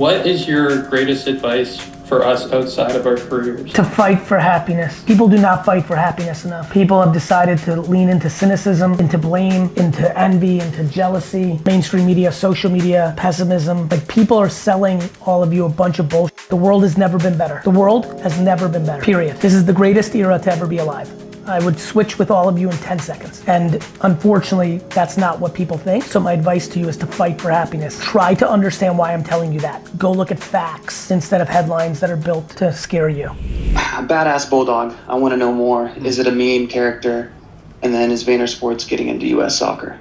What is your greatest advice for us outside of our careers? To fight for happiness. People do not fight for happiness enough. People have decided to lean into cynicism, into blame, into envy, into jealousy, mainstream media, social media, pessimism. Like, people are selling all of you a bunch of bullshit. The world has never been better. The world has never been better, period. This is the greatest era to ever be alive. I would switch with all of you in 10 seconds. And unfortunately, that's not what people think. So my advice to you is to fight for happiness. Try to understand why I'm telling you that. Go look at facts instead of headlines that are built to scare you. Badass Bulldog. I want to know more. Is it a meme character? And then is VaynerSports getting into US soccer?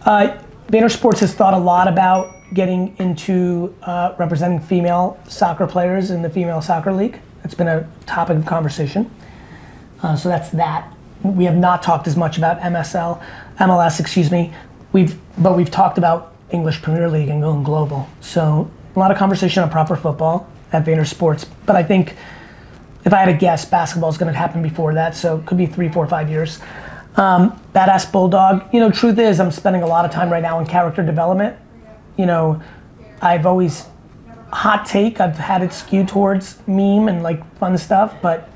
VaynerSports has thought a lot about getting into representing female soccer players in the female soccer league. It's been a topic of conversation. So that's that. We have not talked as much about MLS, excuse me. But we've talked about English Premier League and going global. So a lot of conversation on proper football at VaynerSports. But I think if I had to guess, basketball is going to happen before that. So it could be 3, 4, 5 years. Badass Bulldog. You know, truth is, I'm spending a lot of time right now in character development. You know, I've always, hot take, I've had it skewed towards meme and like fun stuff, but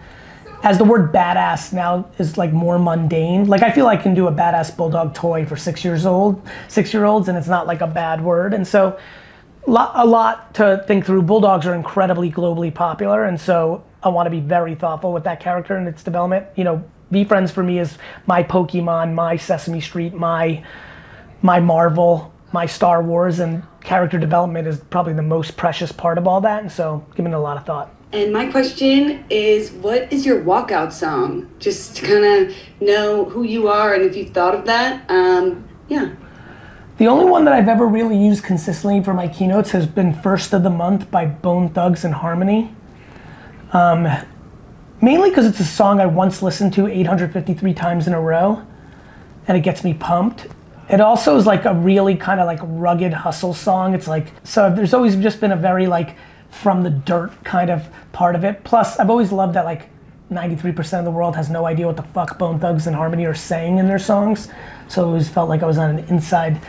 as the word badass now is like more mundane, like I feel I can do a badass bulldog toy for 6-year-olds, and it's not like a bad word. And so a lot to think through. Bulldogs are incredibly globally popular, and so I want to be very thoughtful with that character and its development. You know, VeeFriends for me is my Pokemon, my Sesame Street, my Marvel, my Star Wars, and character development is probably the most precious part of all that, and so giving it a lot of thought. And my question is, what is your walkout song? Just to kind of know who you are and if you've thought of that. Yeah. The only one that I've ever really used consistently for my keynotes has been First of the Month by Bone Thugs-n-Harmony. Mainly because it's a song I once listened to 853 times in a row, and it gets me pumped. It also is like a really kind of like rugged hustle song. It's like, so there's always just been a very like from the dirt kind of part of it. Plus, I've always loved that like 93% of the world has no idea what the fuck Bone Thugs-n-Harmony are saying in their songs. So it always felt like I was on an inside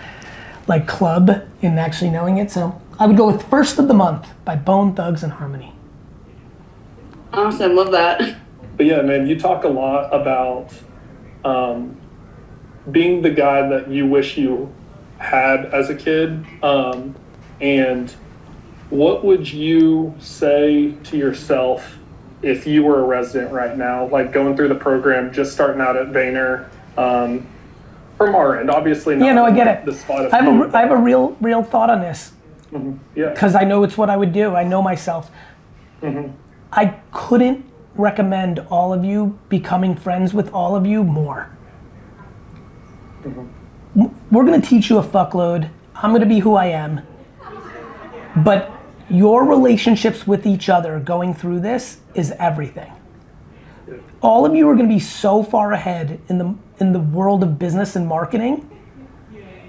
like club in actually knowing it. So I would go with First of the Month by Bone Thugs-n-Harmony. Awesome, love that. But yeah, man, you talk a lot about being the guy that you wish you had as a kid, and what would you say to yourself if you were a resident right now, like going through the program, just starting out at Vayner, from our end, obviously not. Yeah, no, I get it. The spot of I have a real thought on this. Mm-hmm. Yeah. Because I know it's what I would do. I know myself. Mm-hmm. I couldn't recommend all of you becoming friends with all of you more. Mm-hmm. We're gonna teach you a fuckload. I'm gonna be who I am. But your relationships with each other going through this is everything. All of you are gonna be so far ahead in the world of business and marketing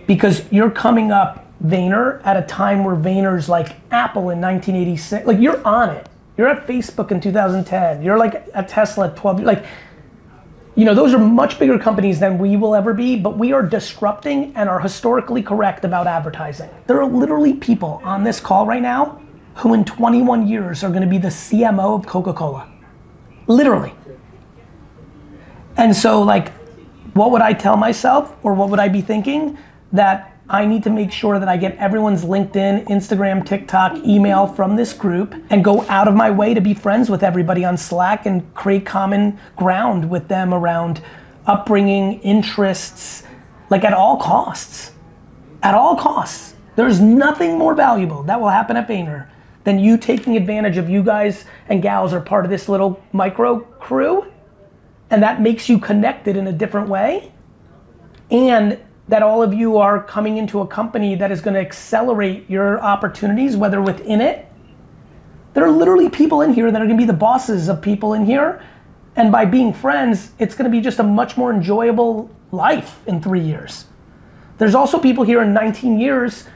because you're coming up Vayner at a time where Vayner's like Apple in 1986. Like, you're on it. You're at Facebook in 2010. You're like at Tesla at 12. Like, you know, those are much bigger companies than we will ever be, but we are disrupting and are historically correct about advertising. There are literally people on this call right now who in 21 years are gonna be the CMO of Coca-Cola. Literally. And so like, what would I tell myself, or what would I be thinking? That I need to make sure that I get everyone's LinkedIn, Instagram, TikTok, email from this group and go out of my way to be friends with everybody on Slack and create common ground with them around upbringing, interests, like at all costs. At all costs. There's nothing more valuable that will happen at Vayner than you taking advantage of you guys and gals are part of this little micro crew, and that makes you connected in a different way, and that all of you are coming into a company that is gonna accelerate your opportunities, whether within it. There are literally people in here that are gonna be the bosses of people in here, and by being friends, it's gonna be just a much more enjoyable life in 3 years. There's also people here in 19 years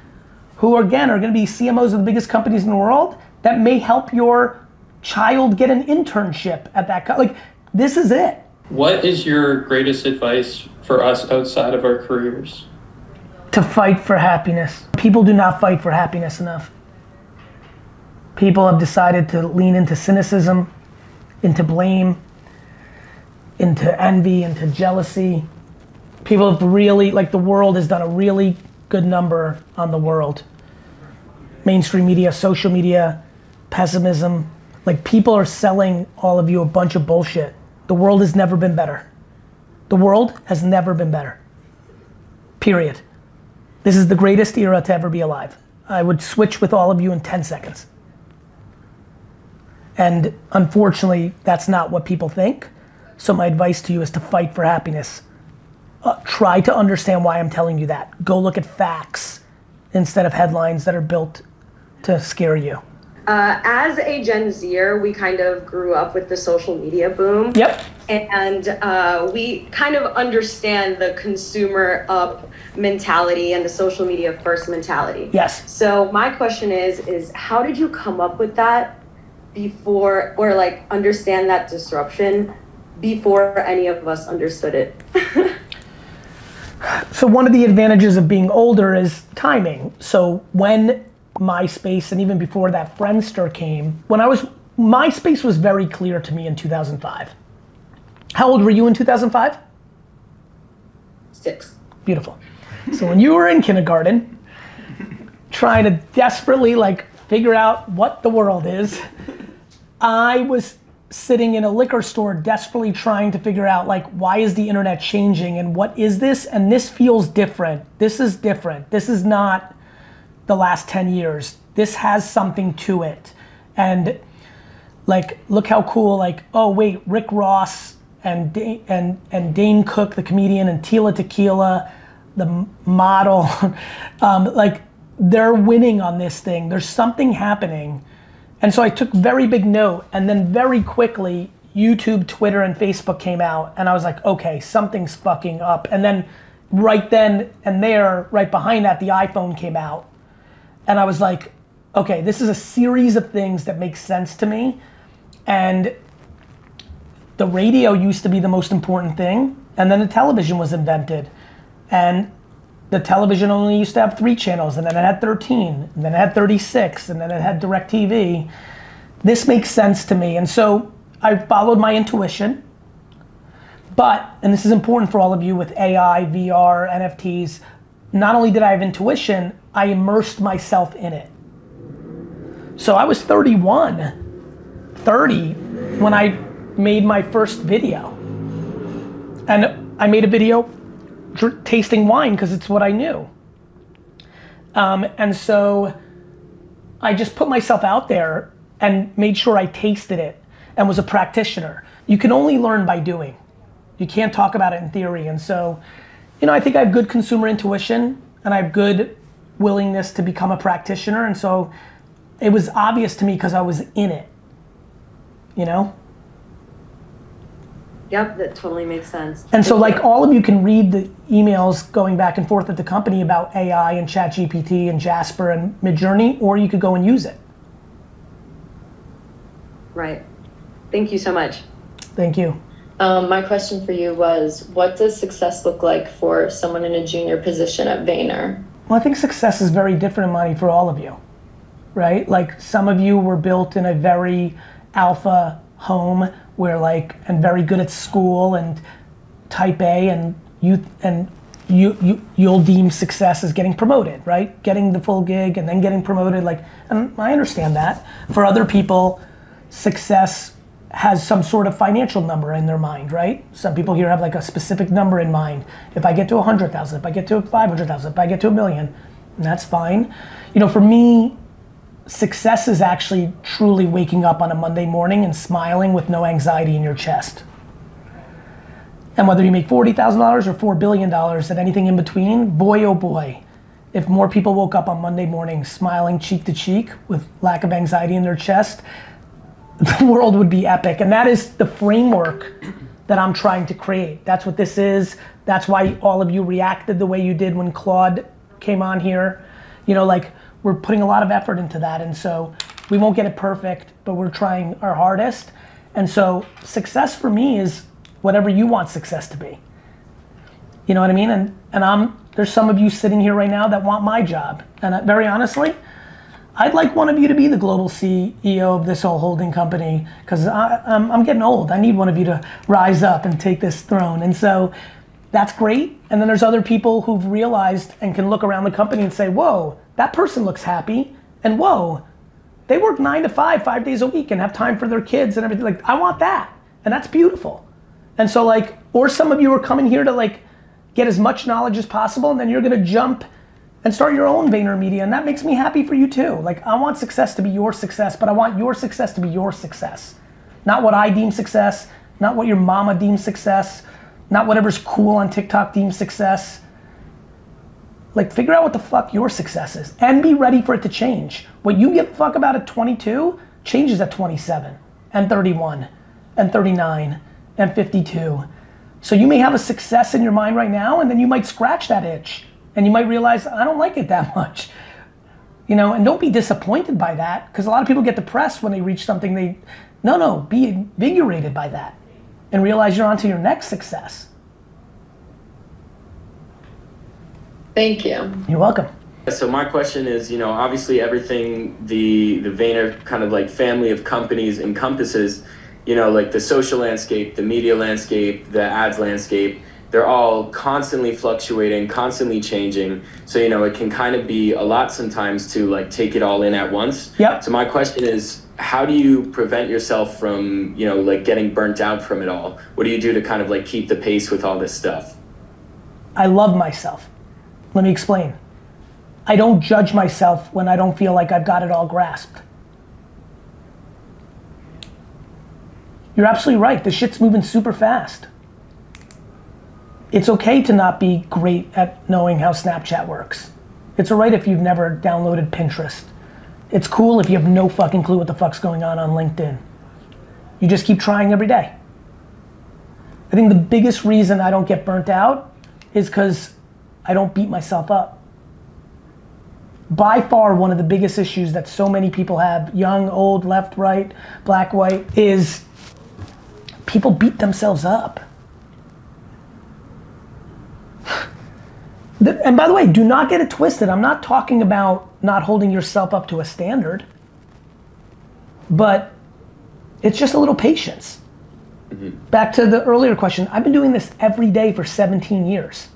who again are gonna be CMOs of the biggest companies in the world that may help your child get an internship at that like, this is it. What is your greatest advice for us outside of our careers? To fight for happiness. People do not fight for happiness enough. People have decided to lean into cynicism, into blame, into envy, into jealousy. People have really, like the world has done a really good number on the world. Mainstream media, social media, pessimism. Like people are selling all of you a bunch of bullshit. The world has never been better. The world has never been better. Period. This is the greatest era to ever be alive. I would switch with all of you in 10 seconds. And unfortunately, that's not what people think. So my advice to you is to fight for happiness. Try to understand why I'm telling you that. Go look at facts instead of headlines that are built to scare you. As a Gen Zer, we kind of grew up with the social media boom. Yep. And we kind of understand the consumer up mentality and the social media first mentality. Yes. So my question is how did you come up with that before, or like understand that disruption before any of us understood it? So one of the advantages of being older is timing. So when MySpace and even before that Friendster came, MySpace was very clear to me in 2005. How old were you in 2005? 6. Beautiful. So when you were in kindergarten, trying to desperately like figure out what the world is, I was sitting in a liquor store desperately trying to figure out like, why is the internet changing and what is this? And this feels different. This is different. This is not the last 10 years. This has something to it. And like, look how cool, like, oh wait, Rick Ross and Dane Cook, the comedian, and Tila Tequila, the model, like they're winning on this thing. There's something happening. And so I took very big note, and then very quickly, YouTube, Twitter, and Facebook came out, and I was like, okay, something's fucking up. And then right then and there, right behind that, the iPhone came out. And I was like, okay, this is a series of things that make sense to me. And the radio used to be the most important thing, and then the television was invented. And the television only used to have 3 channels, and then it had 13, and then it had 36, and then it had DirecTV. This makes sense to me, and so I followed my intuition. But, and this is important for all of you with AI, VR, NFTs, not only did I have intuition, I immersed myself in it. So I was 30 when I made my first video. And I made a video tasting wine because it's what I knew. And so I just put myself out there and made sure I tasted it and was a practitioner. You can only learn by doing. You can't talk about it in theory. And so, you know, I think I have good consumer intuition and I have good willingness to become a practitioner. And so it was obvious to me because I was in it, you know? Yep, that totally makes sense. And so like all of you can read the emails going back and forth at the company about AI and ChatGPT and Jasper and Midjourney, or you could go and use it. Right. Thank you so much. Thank you. My question for you was, what does success look like for someone in a junior position at Vayner? Well, I think success is very different, Imani, for all of you, right? Like some of you were built in a very alpha home where like, and very good at school and type A, and you'll deem success as getting promoted, right? Getting the full gig and then getting promoted, like, and I understand that. For other people, success has some sort of financial number in their mind, right? Some people here have like a specific number in mind. If I get to 100,000, if I get to 500,000, if I get to 1 million, that's fine. You know, for me, success is actually truly waking up on a Monday morning and smiling with no anxiety in your chest. And whether you make $40,000 or $4 billion and anything in between, boy oh boy, if more people woke up on Monday morning smiling cheek to cheek with lack of anxiety in their chest, the world would be epic. And that is the framework that I'm trying to create. That's what this is. That's why all of you reacted the way you did when Claude came on here. You know, like, we're putting a lot of effort into that, and so we won't get it perfect, but we're trying our hardest. And so success for me is whatever you want success to be. You know what I mean? And there's some of you sitting here right now that want my job. And very honestly, I'd like one of you to be the global CEO of this whole holding company, because I'm getting old. I need one of you to rise up and take this throne. And so that's great. And then there's other people who've realized and can look around the company and say, whoa, that person looks happy. And whoa, they work 9 to 5, 5 days a week and have time for their kids and everything. Like, I want that. And that's beautiful. And so like, or some of you are coming here to like get as much knowledge as possible, and then you're gonna jump and start your own VaynerMedia, and that makes me happy for you too. Like, I want success to be your success, but I want your success to be your success. Not what I deem success, not what your mama deems success, not whatever's cool on TikTok deems success. Like, figure out what the fuck your success is and be ready for it to change. What you give a fuck about at 22 changes at 27 and 31 and 39 and 52. So you may have a success in your mind right now, and then you might scratch that itch and you might realize, I don't like it that much. You know, and don't be disappointed by that, because a lot of people get depressed when they reach something no, be invigorated by that and realize you're on to your next success. Thank you. You're welcome. So my question is, you know, obviously everything the Vayner kind of like family of companies encompasses, you know, like the social landscape, the media landscape, the ads landscape, they're all constantly fluctuating, constantly changing. So, you know, it can kind of be a lot sometimes to like take it all in at once. Yep. So my question is, how do you prevent yourself from, you know, like getting burnt out from it all? What do you do to kind of like keep the pace with all this stuff? I love myself. Let me explain. I don't judge myself when I don't feel like I've got it all grasped. You're absolutely right. The shit's moving super fast. It's okay to not be great at knowing how Snapchat works. It's all right if you've never downloaded Pinterest. It's cool if you have no fucking clue what the fuck's going on LinkedIn. You just keep trying every day. I think the biggest reason I don't get burnt out is because I don't beat myself up. By far, one of the biggest issues that so many people have, young, old, left, right, black, white, is people beat themselves up. And by the way, do not get it twisted. I'm not talking about not holding yourself up to a standard, but it's just a little patience. Mm-hmm. Back to the earlier question, I've been doing this every day for 17 years.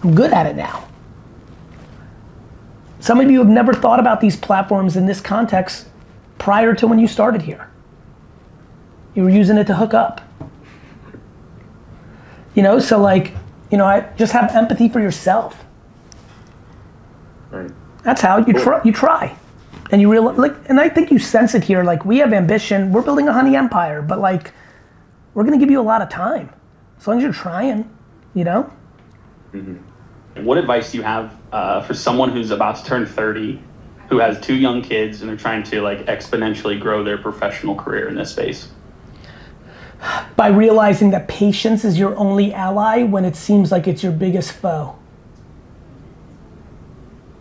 I'm good at it now. Some of you have never thought about these platforms in this context prior to when you started here. You were using it to hook up. You know, so like, you know, I just have empathy for yourself. Right. That's how you try. And you realize, like, and I think you sense it here, like we have ambition, we're building a honey empire, but like, we're gonna give you a lot of time. As long as you're trying, you know? Mm-hmm. What advice do you have for someone who's about to turn 30, who has 2 young kids and they're trying to like exponentially grow their professional career in this space? By realizing that patience is your only ally when it seems like it's your biggest foe.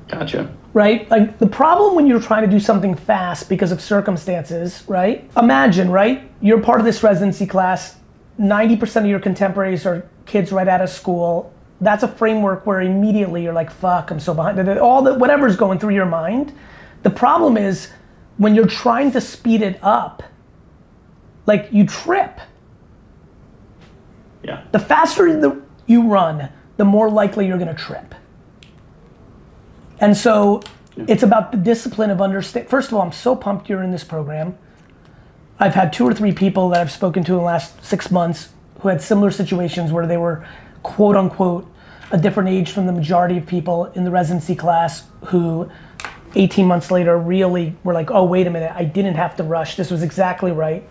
Gotcha. Right? Like the problem when you're trying to do something fast because of circumstances, right? Imagine, right? You're part of this residency class, 90% of your contemporaries are kids right out of school. That's a framework where immediately you're like, fuck, I'm so behind. All the, whatever's going through your mind. The problem is when you're trying to speed it up, like you trip. Yeah. The faster you run, the more likely you're gonna trip. And so it's about the discipline of understanding. First of all, I'm so pumped you're in this program. I've had 2 or 3 people that I've spoken to in the last 6 months who had similar situations where they were quote unquote a different age from the majority of people in the residency class who 18 months later really were like, oh, wait a minute, I didn't have to rush. This was exactly right.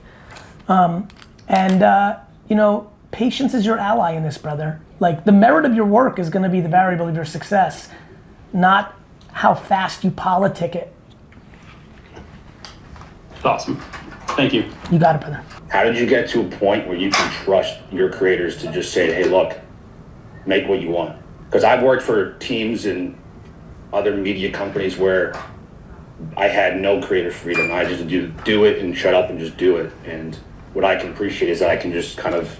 You know, patience is your ally in this, brother. Like the merit of your work is gonna be the variable of your success, not how fast you politic it. Awesome. Thank you. You got it, brother. How did you get to a point where you can trust your creators to just say, hey, look, make what you want? Because I've worked for teams in other media companies where I had no creative freedom. I just do it and shut up and just do it. And what I can appreciate is that I can just kind of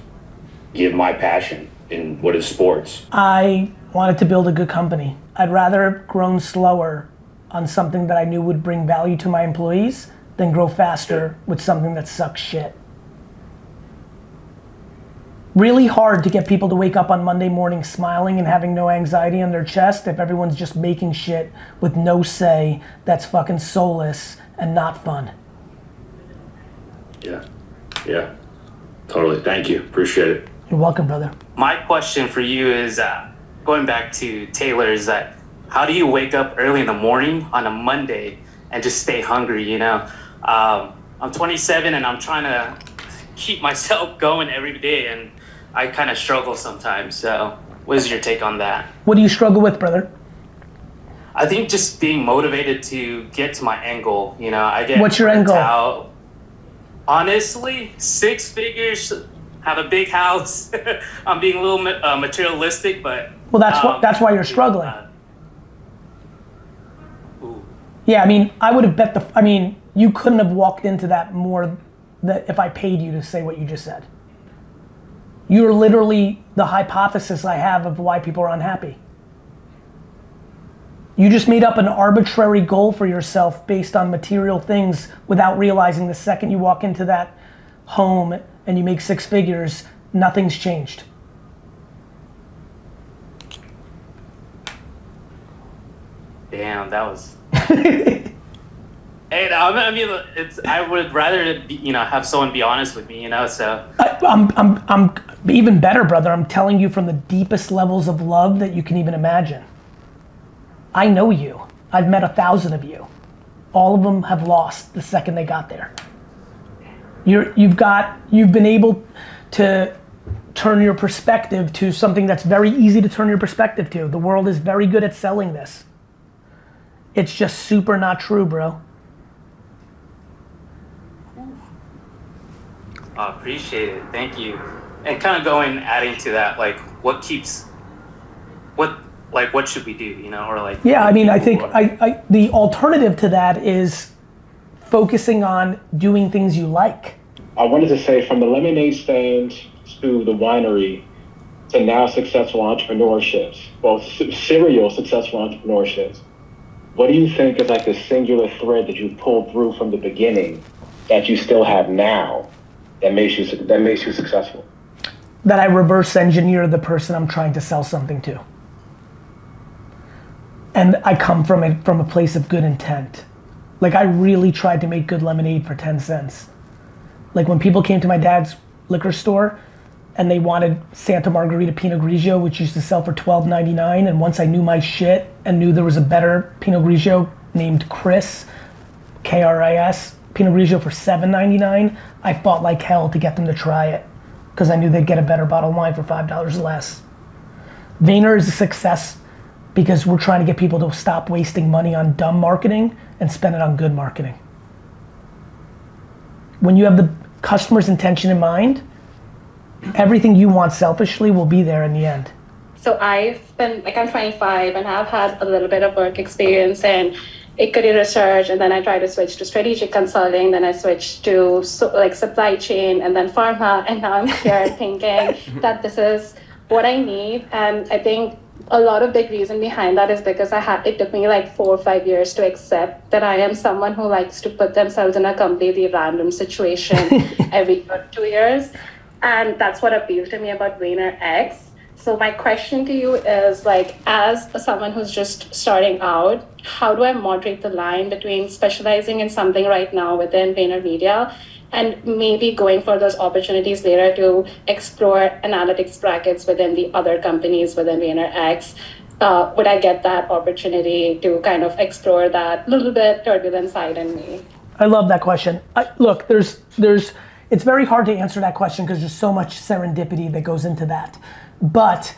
give my passion in what is sports. I wanted to build a good company. I'd rather have grown slower on something that I knew would bring value to my employees than grow faster with something that sucks shit. Really hard to get people to wake up on Monday morning smiling and having no anxiety on their chest if everyone's just making shit with no say that's fucking soulless and not fun. Yeah, totally. Thank you. Appreciate it. You're welcome, brother. My question for you is, going back to Taylor, is that how do you wake up early in the morning on a Monday and just stay hungry, you know? I'm 27 and I'm trying to keep myself going every day, and I kind of struggle sometimes. So what is your take on that? What do you struggle with, brother? I think just being motivated to get to my end goal. You know, I get What's your end goal? out. Honestly, 6 figures, have a big house. I'm being a little materialistic, but well, that's why you're struggling. Yeah, I mean, I would have bet you couldn't have walked into that more if I paid you to say what you just said. You're literally the hypothesis I have of why people are unhappy. You just made up an arbitrary goal for yourself based on material things without realizing the second you walk into that home and you make 6 figures, nothing's changed. Damn, that was. Hey, I mean, I would rather have someone be honest with me, you know. So I'm even better, brother. I'm telling you from the deepest levels of love that you can even imagine. I know you. I've met 1,000 of you. All of them have lost the second they got there. You've been able to turn your perspective to something that's very easy to turn your perspective to. The world is very good at selling this. It's just super not true, bro. I appreciate it. Thank you. And kind of adding to that, like, what should we do, you know, or like. Yeah, I mean, I think the alternative to that is focusing on doing things you like. I wanted to say, from the lemonade stand to the winery to now successful entrepreneurships, both serial successful entrepreneurships, what do you think is like the singular thread that you pulled through from the beginning that you still have now that makes you successful? That I reverse engineer the person I'm trying to sell something to. And I come from a place of good intent. Like, I really tried to make good lemonade for 10 cents. Like, when people came to my dad's liquor store and they wanted Santa Margarita Pinot Grigio, which used to sell for $12.99, and once I knew my shit and knew there was a better Pinot Grigio named Chris, K-R-I-S, Pinot Grigio for $7.99, I fought like hell to get them to try it because I knew they'd get a better bottle of wine for $5 less. Vayner is a success because we're trying to get people to stop wasting money on dumb marketing and spend it on good marketing. When you have the customer's intention in mind, everything you want selfishly will be there in the end. So I'm 25 and I've had a little bit of work experience in equity research, and then I tried to switch to strategic consulting, then I switched to supply chain and then pharma, and now I'm here thinking that this is what I need. And I think a lot of big reason behind that is because it took me like 4 or 5 years to accept that I am someone who likes to put themselves in a completely random situation every 2 years. And that's what appealed to me about VaynerX. So my question to you is, like, as someone who's just starting out, how do I moderate the line between specializing in something right now within VaynerMedia and maybe going for those opportunities later to explore analytics brackets within the other companies within VaynerX? Would I get that opportunity to kind of explore that little bit turbulent side in me? I love that question. Look, it's very hard to answer that question because there's so much serendipity that goes into that. But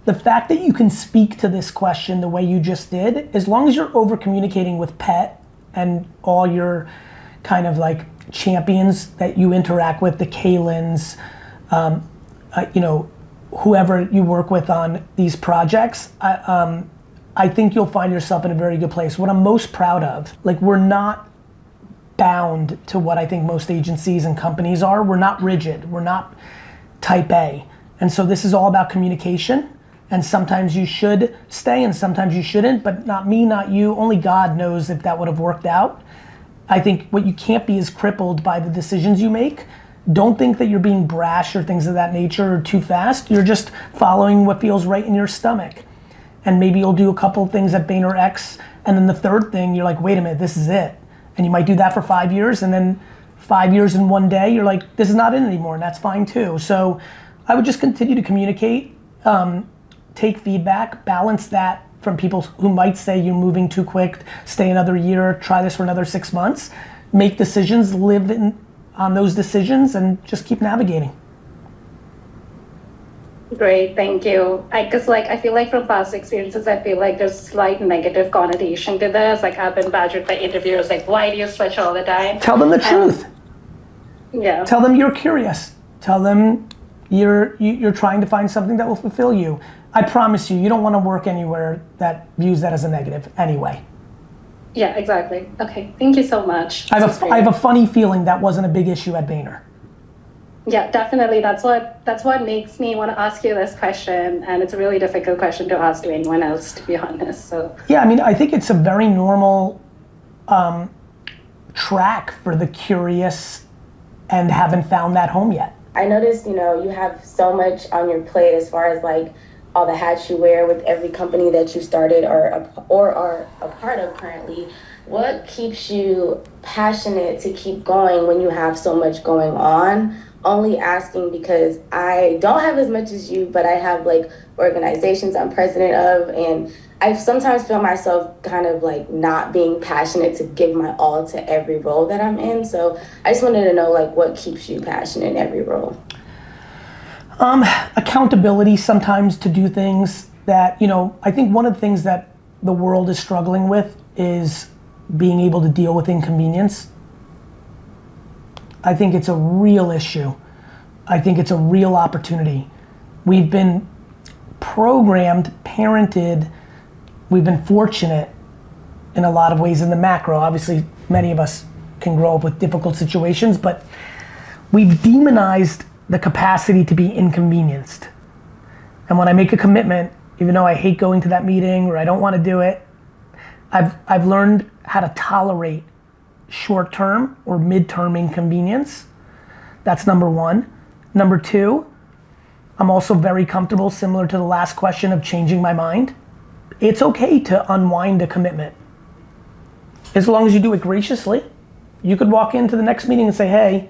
the fact that you can speak to this question the way you just did, as long as you're over communicating with Pet and all your kind of like champions that you interact with, the Kalins, whoever you work with on these projects, I think you'll find yourself in a very good place. What I'm most proud of, like, we're not bound to what I think most agencies and companies are. We're not rigid. We're not type A. And so this is all about communication And sometimes you should stay and sometimes you shouldn't, but not me, not you. Only God knows if that would have worked out. I think what you can't be is crippled by the decisions you make. Don't think that you're being brash or things of that nature or too fast. You're just following what feels right in your stomach. And maybe you'll do a couple things at VaynerX, and then the third thing, you're like, wait a minute, this is it. And you might do that for 5 years, and then 5 years in one day, you're like, this is not it anymore, and that's fine too. So I would just continue to communicate, take feedback, balance that from people who might say you're moving too quick, stay another year, try this for another 6 months, make decisions, live on those decisions, and just keep navigating. Great, thank you. Because I feel like from past experiences, I feel like there's slight negative connotation to this. Like I've been badgered by interviewers, like, why do you switch all the time? Tell them the truth. Yeah. Tell them you're curious. Tell them you're trying to find something that will fulfill you. I promise you, you don't want to work anywhere that views that as a negative anyway. Yeah, exactly. Okay, thank you so much. I have a funny feeling that wasn't a big issue at Vayner. Yeah, definitely. That's what makes me want to ask you this question, and it's a really difficult question to ask to anyone else, to be honest. So yeah, I mean, I think it's a very normal track for the curious and haven't found that home yet. I noticed, you have so much on your plate as far as like all the hats you wear with every company that you started or are a part of currently. What keeps you passionate to keep going when you have so much going on? Only asking because I don't have as much as you, but I have like organizations I'm president of, and I sometimes feel myself kind of like not being passionate to give my all to every role that I'm in. So I just wanted to know like what keeps you passionate in every role? Accountability sometimes to do things that, I think one of the things that the world is struggling with is being able to deal with inconvenience. I think it's a real issue. I think it's a real opportunity. We've been programmed, parented, we've been fortunate in a lot of ways in the macro. Obviously, many of us can grow up with difficult situations, but we've demonized the capacity to be inconvenienced. And when I make a commitment, even though I hate going to that meeting or I don't want to do it, I've learned how to tolerate short-term or mid-term inconvenience. That's number one. Number two, I'm also very comfortable, similar to the last question, of changing my mind. It's okay to unwind a commitment. As long as you do it graciously. You could walk into the next meeting and say, hey,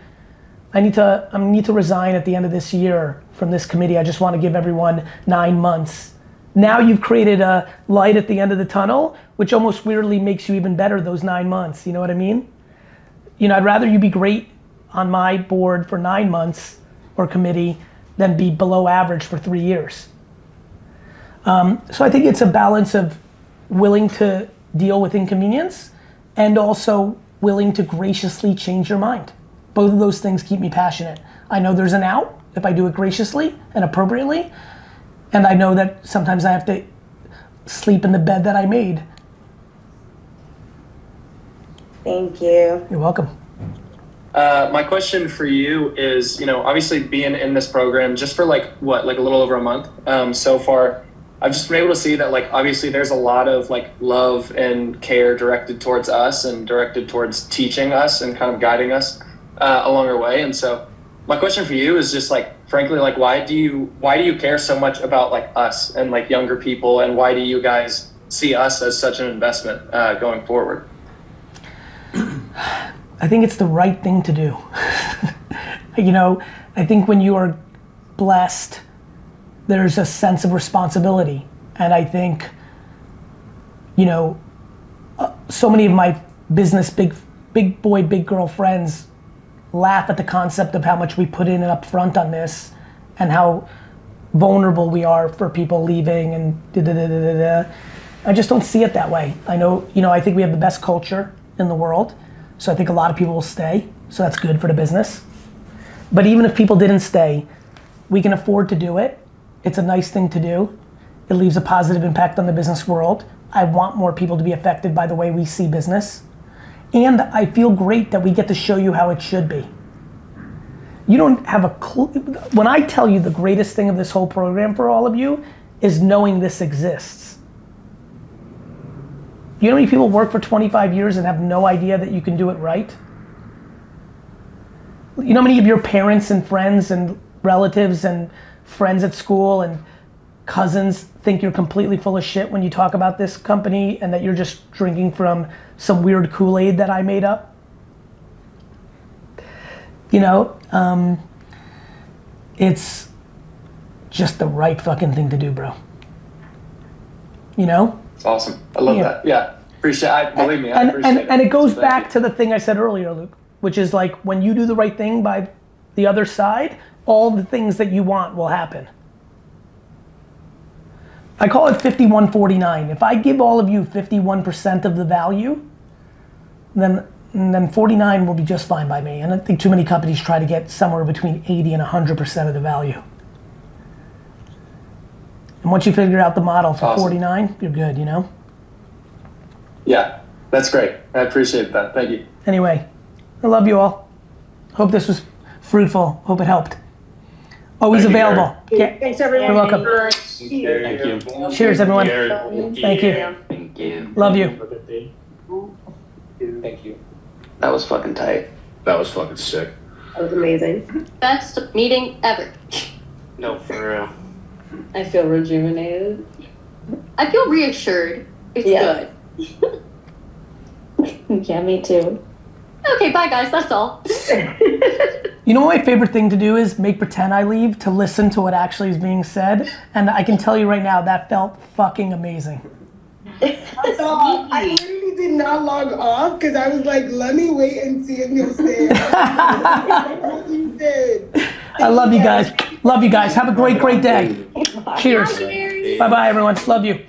I need to resign at the end of this year from this committee. I just want to give everyone 9 months. Now you've created a light at the end of the tunnel, which almost weirdly makes you even better those 9 months. You know what I mean? I'd rather you be great on my board for 9 months or committee than be below average for 3 years. So I think it's a balance of willing to deal with inconvenience and also willing to graciously change your mind. Both of those things keep me passionate. I know there's an out if I do it graciously and appropriately, and I know that sometimes I have to sleep in the bed that I made. Thank you. You're welcome. My question for you is, obviously being in this program just for like a little over a month so far, I've just been able to see that obviously there's a lot of love and care directed towards us and directed towards teaching us and kind of guiding us along our way. And so my question for you is just frankly, why do you care so much about us and younger people, and why do you guys see us as such an investment going forward? I think it's the right thing to do. I think when you are blessed, there's a sense of responsibility. And I think, so many of my business big boy, big girl friends laugh at the concept of how much we put in up front on this and how vulnerable we are for people leaving and da-da-da-da-da. I just don't see it that way. I know, I think we have the best culture in the world. So I think a lot of people will stay, so that's good for the business. But even if people didn't stay, we can afford to do it. It's a nice thing to do. It leaves a positive impact on the business world. I want more people to be affected by the way we see business. And I feel great that we get to show you how it should be. You don't have a clue. When I tell you the greatest thing of this whole program for all of you is knowing this exists. You know how many people work for 25 years and have no idea that you can do it right? You know how many of your parents and friends and relatives and friends at school and cousins think you're completely full of shit when you talk about this company and that you're just drinking from some weird Kool-Aid that I made up? You know, it's just the right fucking thing to do, bro. You know? It's awesome. I love that. Yeah. Believe me, I appreciate it. And it goes back to the thing I said earlier, Luke, which is like when you do the right thing by the other side, all the things that you want will happen. I call it 51-49. If I give all of you 51% of the value, then 49 will be just fine by me. And I think too many companies try to get somewhere between 80 and 100% of the value. And once you figure out the model for 49, you're good, you know? Yeah, that's great. I appreciate that. Thank you. Anyway, I love you all. Hope this was fruitful. Hope it helped. Always available. Thanks, everyone. You're welcome. Thank you. Cheers, everyone. Thank you. Thank you. Love you. Thank you. That was fucking tight. That was fucking sick. That was amazing. Best meeting ever. No, for real. I feel rejuvenated. I feel reassured. It's Yeah. good. Yeah, me too. Okay, bye guys, that's all. You know what my favorite thing to do is make pretend I leave to listen to what actually is being said. And I can tell you right now, that felt fucking amazing. I literally did not log off because I was like, let me wait and see if you'll stay. You did. I love you guys. Love you guys. Have a great, great day. Cheers. Bye-bye, everyone. Love you.